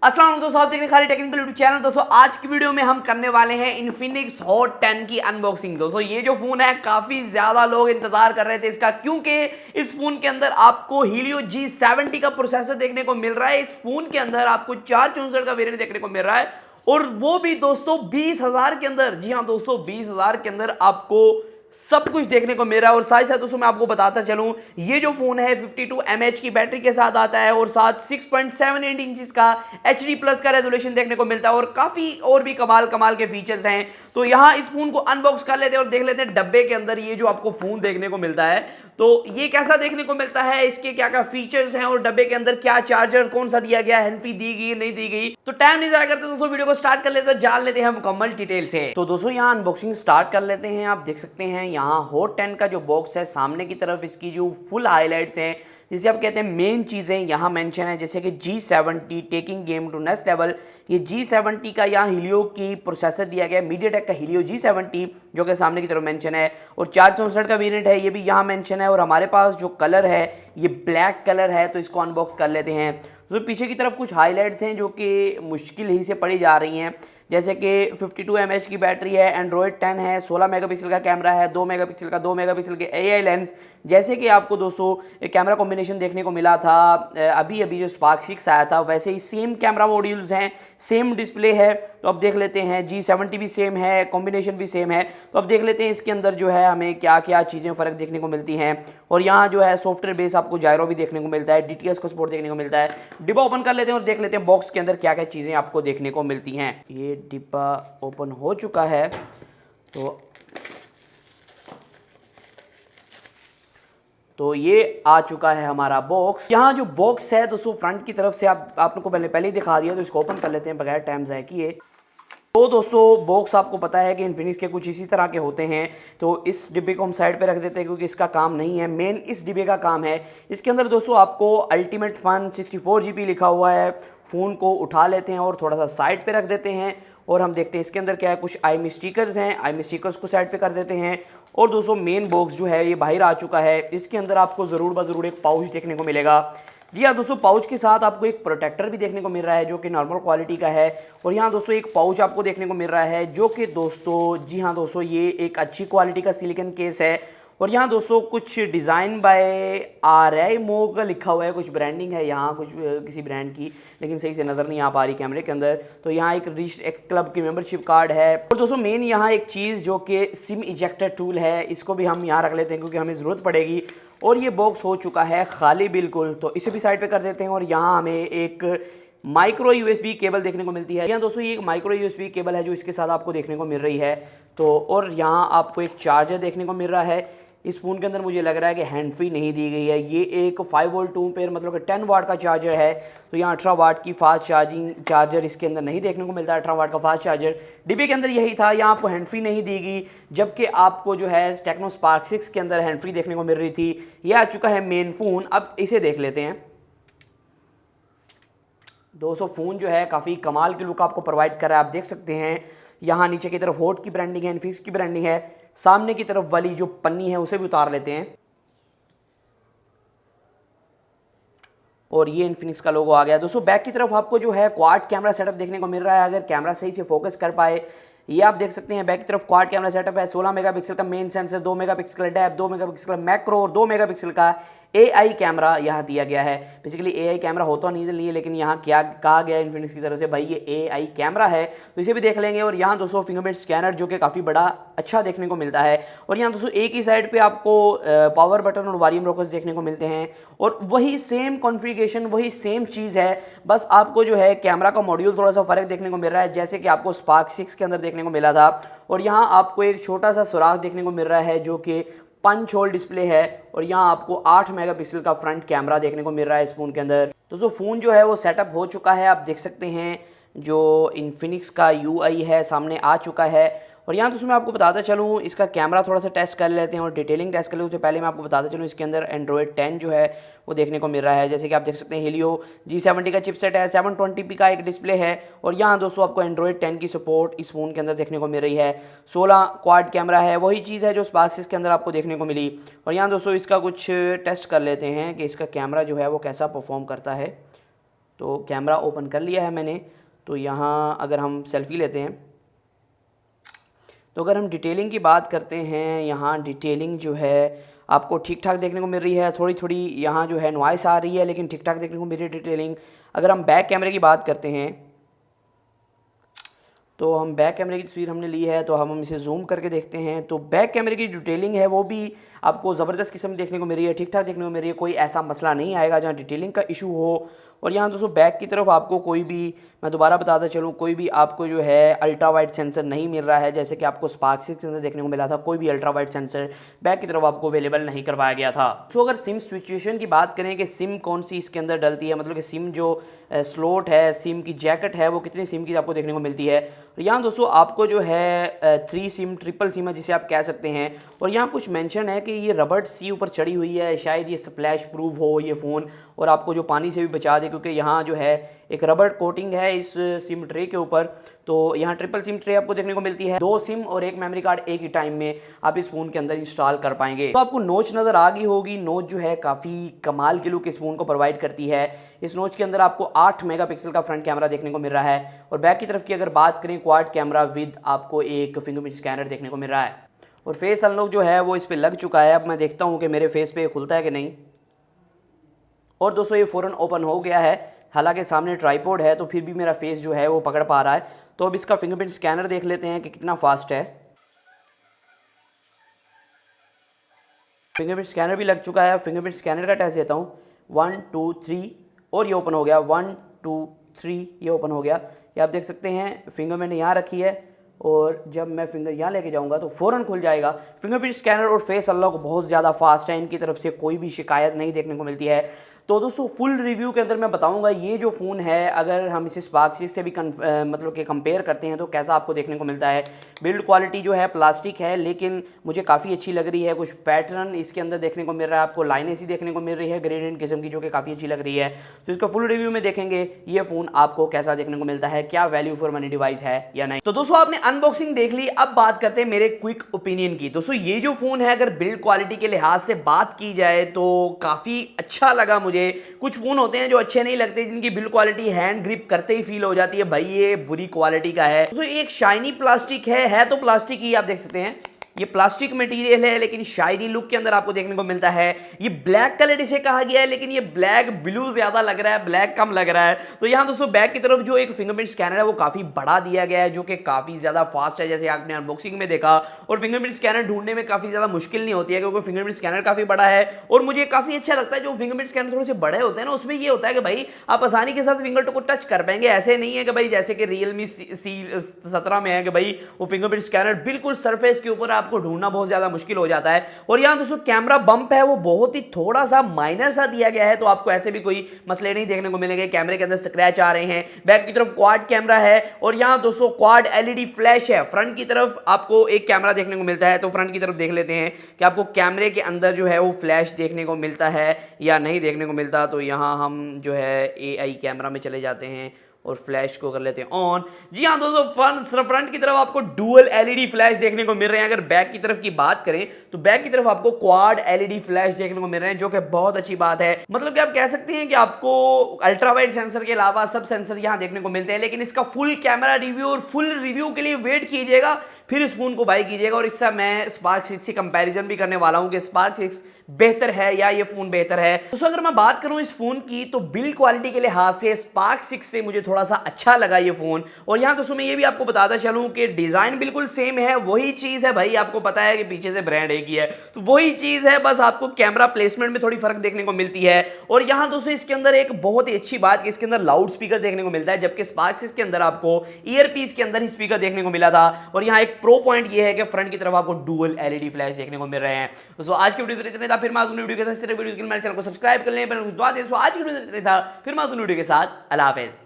अस्सलाम वालेकुम दोस्तों, आप देख रहे हैं खाली टेक्निकल यूट्यूब चैनल। दोस्तों आज की वीडियो में हम करने वाले हैं इन्फिनिक्स हॉट 10 की अनबॉक्सिंग। दोस्तों ये जो फोन है काफी ज्यादा लोग इंतजार कर रहे थे इसका, क्योंकि इस फोन के अंदर आपको हीलियो G70 का प्रोसेसर देखने को मिल रहा है। इस फोन के अंदर आपको 464 का वेरिएंट देखने को मिल रहा है, और वो भी दोस्तों 20,000 के अंदर। जी हाँ दोस्तों, 20,000 के अंदर आपको सब कुछ देखने को मिल रहा है। और साथ ही साथ दोस्तों मैं आपको बताता चलूं, ये जो फोन है 52 mAh की बैटरी के साथ आता है, और साथ 6.78 इंच का HD प्लस का रेजोल्यूशन देखने को मिलता है, और काफी और भी कमाल कमाल के फीचर्स हैं। तो यहाँ इस फोन को अनबॉक्स कर लेते हैं और देख लेते हैं डब्बे के अंदर ये जो आपको फोन देखने को मिलता है, तो ये कैसा देखने को मिलता है, इसके क्या क्या फीचर्स हैं, और डब्बे के अंदर क्या चार्जर कौन सा दिया गया है, हैंड-फ्री दी गई नहीं दी गई। तो टाइम नहीं जाया करते दोस्तों, वीडियो को स्टार्ट कर लेते हैं, जान लेते हैं मुकम्मल डिटेल से। तो दोस्तों यहाँ अनबॉक्सिंग स्टार्ट कर लेते हैं। आप देख सकते हैं यहाँ हॉट 10 का जो बॉक्स है, सामने की तरफ इसकी जो फुल हाईलाइट्स हैं, जिसे आप कहते हैं मेन चीज़ें यहाँ मेंशन है, जैसे कि G70 taking game to next level. ये G70 का यहाँ हीलियो की प्रोसेसर दिया गया है, मीडियाटेक का हीलियो G70, जो कि सामने की तरफ मेंशन है, और 464 का वेरिएंट है, ये भी यहाँ मेंशन है। और हमारे पास जो कलर है ये ब्लैक कलर है, तो इसको अनबॉक्स कर लेते हैं। तो पीछे की तरफ कुछ हाईलाइट्स हैं जो कि मुश्किल ही से पढ़ी जा रही हैं, जैसे कि 52 mAh की बैटरी है, एंड्रॉयड 10 है, 16 मेगापिक्सल का कैमरा है, 2 मेगापिक्सल का 2 मेगापिक्सल के AI लेंस, जैसे कि आपको दोस्तों एक कैमरा कॉम्बिनेशन देखने को मिला था अभी अभी जो स्पार्क 6 आया था, वैसे ही सेम कैमरा मॉड्यूल्स हैं, सेम डिस्प्ले है। तो अब देख लेते हैं, G70 भी सेम है, कॉम्बिनेशन भी सेम है। तो अब देख लेते हैं इसके अंदर जो है हमें क्या क्या चीज़ें फ़र्क देखने को मिलती हैं। और यहाँ जो है सॉफ्टवेयर बेस आपको जायरो भी देखने को मिलता है, DTS को सपोर्ट देखने को मिलता है। डिब्बा ओपन कर लेते हैं और देख लेते हैं बॉक्स के अंदर क्या क्या चीज़ें आपको देखने को मिलती हैं। ये डिब्बा ओपन हो चुका है, तो ये आ चुका है हमारा बॉक्स। यहाँ जो बॉक्स है दोस्तों फ्रंट की तरफ से आपको पहले ही दिखा दिया, तो इसको ओपन कर लेते हैं बगैर टाइम ज़ाया किए। तो दोस्तों बॉक्स आपको पता है कि इन्फिनिक्स के कुछ इसी तरह के होते हैं, तो इस डिब्बे को हम साइड पे रख देते हैं क्योंकि इसका काम नहीं है। मेन इस डिब्बे का काम है, इसके अंदर दोस्तों आपको अल्टीमेट फन 64 GB लिखा हुआ है। फ़ोन को उठा लेते हैं और थोड़ा सा साइड पे रख देते हैं, और हम देखते हैं इसके अंदर क्या है। कुछ आई स्टिकर्स हैं, आई स्टिकर्स को साइड पे कर देते हैं। और दोस्तों मेन बॉक्स जो है ये बाहर आ चुका है। इसके अंदर आपको ज़रूर ब एक पाउच देखने को मिलेगा। जी हाँ दोस्तों, पाउच के साथ आपको एक प्रोटेक्टर भी देखने को मिल रहा है जो कि नॉर्मल क्वालिटी का है। और यहाँ दोस्तों एक पाउच आपको देखने को मिल रहा है जो कि दोस्तों, जी हाँ दोस्तों, ये एक अच्छी क्वालिटी का सिलिकॉन केस है। और यहाँ दोस्तों कुछ डिज़ाइन बाय RI मोग लिखा हुआ है, कुछ ब्रांडिंग है यहाँ, कुछ किसी ब्रांड की, लेकिन सही से नज़र नहीं आ पा रही कैमरे के अंदर। तो यहाँ एक एक क्लब की मेंबरशिप कार्ड है। और दोस्तों मेन यहाँ एक चीज़ जो कि सिम इजेक्टर टूल है, इसको भी हम यहाँ रख लेते हैं क्योंकि हमें ज़रूरत पड़ेगी। और ये बॉक्स हो चुका है खाली बिल्कुल, तो इसे भी साइड पे कर देते हैं। और यहाँ हमें एक माइक्रो USB केबल देखने को मिलती है। यहाँ दोस्तों ये एक माइक्रो USB केबल है जो इसके साथ आपको देखने को मिल रही है। तो और यहाँ आपको एक चार्जर देखने को मिल रहा है। इस फ़ोन के अंदर मुझे लग रहा है कि हैंड फ्री नहीं दी गई है। ये एक 5 वोल्ट 2 एम्पीयर मतलब कि 10 वाट का चार्जर है। तो यहाँ 18 वाट की फास्ट चार्जिंग चार्जर इसके अंदर नहीं देखने को मिलता है। 18 वाट का फास्ट चार्जर डिब्बे के अंदर यही था। यहाँ आपको हैंड फ्री नहीं दी गई, जबकि आपको जो है टेक्नो स्पार्क 6 के अंदर हैंड फ्री देखने को मिल रही थी। यह आ चुका है मेन फ़ोन। अब इसे देख लेते हैं। दोस्तों फ़ोन जो है काफ़ी कमाल की लुक आपको प्रोवाइड कर रहा है। आप देख सकते हैं यहाँ नीचे की तरफ हॉट की ब्रांडिंग है, इन्फिनिक्स की ब्रांडिंग है। सामने की तरफ वाली जो पन्नी है उसे भी उतार लेते हैं, और ये इन्फिनिक्स का लोगो आ गया। दोस्तों बैक की तरफ आपको जो है क्वाड कैमरा सेटअप देखने को मिल रहा है, अगर कैमरा सही से फोकस कर पाए। ये आप देख सकते हैं बैक की तरफ क्वाड कैमरा सेटअप है। 16 मेगापिक्सल का मेन सेंसर, 2 मेगापिक्सल का डेप्थ, 2 मेगापिक्सल का मैक्रो और 2 मेगापिक्सल का AI कैमरा यहाँ दिया गया है। बेसिकली AI कैमरा होता नहीं है, लेकिन यहाँ क्या कहा गया है इन्फिनिक्स की तरफ से, भाई ये AI कैमरा है, तो इसे भी देख लेंगे। और यहाँ दोस्तों फिंगरप्रिंट स्कैनर जो कि काफ़ी बड़ा अच्छा देखने को मिलता है। और यहाँ दोस्तों एक ही साइड पे आपको पावर बटन और वॉल्यूम रोकर्स देखने को मिलते हैं, और वही सेम कॉन्फ़िगरेशन, वही सेम चीज़ है, बस आपको जो है कैमरा का मॉड्यूल थोड़ा सा फ़र्क देखने को मिल रहा है, जैसे कि आपको स्पार्क 6 के अंदर देखने को मिला था। और यहाँ आपको एक छोटा सा सुराख देखने को मिल रहा है जो कि पंच होल डिस्प्ले है। और यहाँ आपको 8 मेगापिक्सल का फ्रंट कैमरा देखने को मिल रहा है इस फ़ोन के अंदर। तो फ़ोन जो है वो सेटअप हो चुका है। आप देख सकते हैं जो इन्फिनिक्स का UI है सामने आ चुका है। और यहाँ दोस्तों मैं आपको बताता चलूँ, इसका कैमरा थोड़ा सा टेस्ट कर लेते हैं और डिटेलिंग टेस्ट कर लेते हैं। तो पहले मैं आपको बताता चलूँ, इसके अंदर एंड्रॉयड 10 जो है वो देखने को मिल रहा है। जैसे कि आप देख सकते हैं हीलियो G70 का चिपसेट है, 720p का एक डिस्प्ले है। और यहाँ दोस्तों आपको एंड्रॉयड 10 की सपोर्ट इस फ़ोन के अंदर देखने को मिल रही है। 16 क्वाड कैमरा है, वही चीज़ है जो स्पार्क 6 के अंदर आपको देखने को मिली। और यहाँ दोस्तों इसका कुछ टेस्ट कर लेते हैं कि इसका कैमरा जो है वो कैसा परफॉर्म करता है। तो कैमरा ओपन कर लिया है मैंने। तो यहाँ अगर हम सेल्फ़ी लेते हैं, तो अगर हम डिटेलिंग की बात करते हैं, यहाँ डिटेलिंग जो है आपको ठीक ठाक देखने को मिल रही है। थोड़ी थोड़ी यहाँ जो है नॉइस आ रही है, लेकिन ठीक ठाक देखने को मिल रही है डिटेलिंग। अगर हम बैक कैमरे की बात करते हैं, तो हम बैक कैमरे की तस्वीर हमने ली है, तो हम इसे जूम करके देखते हैं। तो बैक कैमरे की डिटेलिंग है वो भी आपको ज़बरदस्त किस्म देखने को मिल रही है, ठीक ठाक देखने को मिल रही है। कोई ऐसा मसला नहीं आएगा जहाँ डिटेलिंग का इशू हो। और यहाँ दोस्तों बैक की तरफ आपको कोई भी, मैं दोबारा बताता चलूँ, कोई भी आपको जो है अल्ट्रा वाइड सेंसर नहीं मिल रहा है, जैसे कि आपको स्पार्क 6 के अंदर देखने को मिला था। कोई भी अल्ट्रा वाइड सेंसर बैक की तरफ आपको अवेलेबल नहीं करवाया गया था। तो अगर सिम सिचुएशन की बात करें कि सिम कौन सी इसके अंदर डलती है, मतलब कि सिम जो स्लॉट है, सिम की जैकेट है, वो कितनी सिम की आपको देखने को मिलती है। और यहाँ दोस्तों आपको जो है 3 सिम, ट्रिपल सिम है जिसे आप कह सकते हैं। और यहाँ कुछ मेंशन है कि ये रबड़ सी ऊपर चढ़ी हुई है, शायद ये स्प्लैश प्रूफ हो ये फ़ोन, और आपको जो पानी से भी बचा दे, क्योंकि यहाँ जो है एक रबड़ कोटिंग है इस सिम ट्रे के ऊपर। तो यहाँ ट्रिपल सिम ट्रे आपको देखने को मिलती है। 2 सिम और 1 मेमोरी कार्ड एक ही टाइम में आप इस फ़ोन के अंदर इंस्टॉल कर पाएंगे। तो आपको नोच नज़र आ गई होगी। नोच जो है काफ़ी कमाल की लुक इस फ़ोन को प्रोवाइड करती है। इस नोच के अंदर आपको 8 मेगापिक्सल का फ्रंट कैमरा देखने को मिल रहा है। और बैक की तरफ की अगर बात करें, क्वाड कैमरा विद आपको एक फिंगरप्रिंट स्कैनर देखने को मिल रहा है। और फेस अनलॉक जो है वो इस पर लग चुका है। अब मैं देखता हूँ कि मेरे फेस पे खुलता है कि नहीं। और दोस्तों ये फ़ौरन ओपन हो गया है, हालांकि सामने ट्राइपॉड है तो फिर भी मेरा फेस जो है वो पकड़ पा रहा है। तो अब इसका फिंगरप्रिंट स्कैनर देख लेते हैं कि कितना फास्ट है। फिंगरप्रिंट स्कैनर भी लग चुका है। फिंगरप्रिंट स्कैनर का टेस्ट देता हूँ। 1 2 3 और ये ओपन हो गया। 1 2 3 ये ओपन हो गया। ये आप देख सकते हैं फिंगर मैंने यहाँ रखी है, और जब मैं फिंगर यहाँ लेके जाऊँगा तो फ़ौरन खुल जाएगा। फिंगरप्रिंट स्कैनर और फेस अनलॉक बहुत ज़्यादा फास्ट है, इनकी तरफ से कोई भी शिकायत नहीं देखने को मिलती है। तो दोस्तों फुल रिव्यू के अंदर मैं बताऊंगा ये जो फ़ोन है, अगर हम इसे स्पार्क 6 से भी मतलब कि कंपेयर करते हैं तो कैसा आपको देखने को मिलता है। बिल्ड क्वालिटी जो है प्लास्टिक है, लेकिन मुझे काफ़ी अच्छी लग रही है। कुछ पैटर्न इसके अंदर देखने को मिल रहा है, आपको लाइनें सी देखने को मिल रही है ग्रेडियंट किस्म की, जो कि काफ़ी अच्छी लग रही है। तो इसका फुल रिव्यू में देखेंगे ये फ़ोन आपको कैसा देखने को मिलता है, क्या वैल्यू फॉर मनी डिवाइस है या नहीं। तो दोस्तों आपने अनबॉक्सिंग देख ली, अब बात करते हैं मेरे क्विक ओपिनियन की। दोस्तों ये जो फ़ोन है, अगर बिल्ड क्वालिटी के लिहाज से बात की जाए तो काफ़ी अच्छा लगा मुझे। कुछ फ़ोन होते हैं जो अच्छे नहीं लगते, जिनकी बिल्ड क्वालिटी हैंड ग्रिप करते ही फील हो जाती है भाई ये बुरी क्वालिटी का है। तो एक शाइनी प्लास्टिक है तो प्लास्टिक ही, आप देख सकते हैं ये प्लास्टिक मटेरियल है, लेकिन शाइनी लुक के अंदर आपको देखने को मिलता है। ये ब्लैक कलर इसे कहा गया है, लेकिन ये ब्लैक ब्लू ज्यादा लग रहा है, ब्लैक कम लग रहा है। तो यहाँ दोस्तों बैक की तरफ जो एक फिंगरप्रिंट स्कैनर है वो काफी बड़ा दिया गया है, जो कि काफी ज्यादा फास्ट है, जैसे आपने अनबॉक्सिंग में देखा। और फिंगरप्रिंट स्कैनर ढूंढने में काफी ज्यादा मुश्किल नहीं होती है, क्योंकि फिंगरप्रिंट स्कैनर काफी बड़ा है। और मुझे काफी अच्छा लगता है जो फिंगरप्रिंट स्कैनर थोड़े से बड़े होते हैं ना, उसमें ये होता है कि भाई आप आसानी के साथ फिंगर को टच कर पाएंगे। ऐसे नहीं है कि भाई जैसे कि Realme C17 में है कि भाई वो फिंगरप्रिंट स्कैनर बिल्कुल सरफेस के ऊपर आपको ढूंढना बहुत ज्यादा मुश्किल हो जाता है। और यहां दोस्तों कैमरा बम्प है वो बहुत ही थोड़ा सा माइनर सा दिया गया है, तो आपको ऐसे भी कोई मसले नहीं देखने को मिलेंगे। कैमरे के अंदर स्क्रैच आ रहे हैं। बैक की तरफ क्वाड कैमरा है, और यहां दोस्तों क्वाड एलईडी फ्लैश है। फ्रंट की तरफ आपको एक कैमरा देखने को मिलता है, तो फ्रंट की तरफ देख लेते हैं कि आपको कैमरे के अंदर जो है वो फ्लैश देखने को मिलता है या नहीं देखने को मिलता। तो यहां हम जो है AI कैमरा में चले जाते हैं और फ्लैश को कर लेते हैं ऑन। जी हाँ दोस्तों फ्रंट की तरफ आपको डुअल एलईडी फ्लैश देखने को मिल रहे हैं। अगर बैक की तरफ की बात करें तो बैक की तरफ आपको क्वाड एलईडी फ्लैश देखने को मिल रहे हैं, जो कि बहुत अच्छी बात है। मतलब कि आप कह सकते हैं कि आपको अल्ट्रा वाइड सेंसर के अलावा सब सेंसर यहां देखने को मिलते हैं। लेकिन इसका फुल कैमरा रिव्यू और फुल रिव्यू के लिए वेट कीजिएगा, फिर इस फोन को बाय कीजिएगा। और इससे मैं स्पार्क 6 से कंपैरिजन भी करने वाला हूं कि स्पार्क 6 बेहतर है या ये फोन बेहतर है। दोस्तों अगर मैं बात करूं इस फोन की, तो बिल्ड क्वालिटी के लिहाज से स्पार्क 6 से मुझे थोड़ा सा अच्छा लगा ये फोन। और यहां दोस्तों मैं ये भी आपको बताता चलूं कि डिजाइन बिल्कुल सेम है, वही चीज है भाई। आपको पता है कि पीछे से ब्रांड एक ही है, तो वही चीज है, बस आपको कैमरा प्लेसमेंट में थोड़ी फर्क देखने को मिलती है। और यहां दोस्तों इसके अंदर एक बहुत ही अच्छी बात कि इसके अंदर लाउड स्पीकर देखने को मिलता है, जबकि स्पार्क 6 के अंदर आपको ईयरपीस के अंदर ही स्पीकर देखने को मिला था। और यहां एक प्रो पॉइंट ये है कि फ्रंट की तरफ आपको डुअल एलईडी फ्लैश देखने को मिल रहे हैं। दोस्तों आज की वीडियो इतना था, फिर मैं वीडियो के साथ वीडियो के लिए मेरे चैनल को सब्सक्राइब कर लें। आज की वीडियो इतना था, फिर मैं वीडियो के साथ अल्लाह हाफिज़।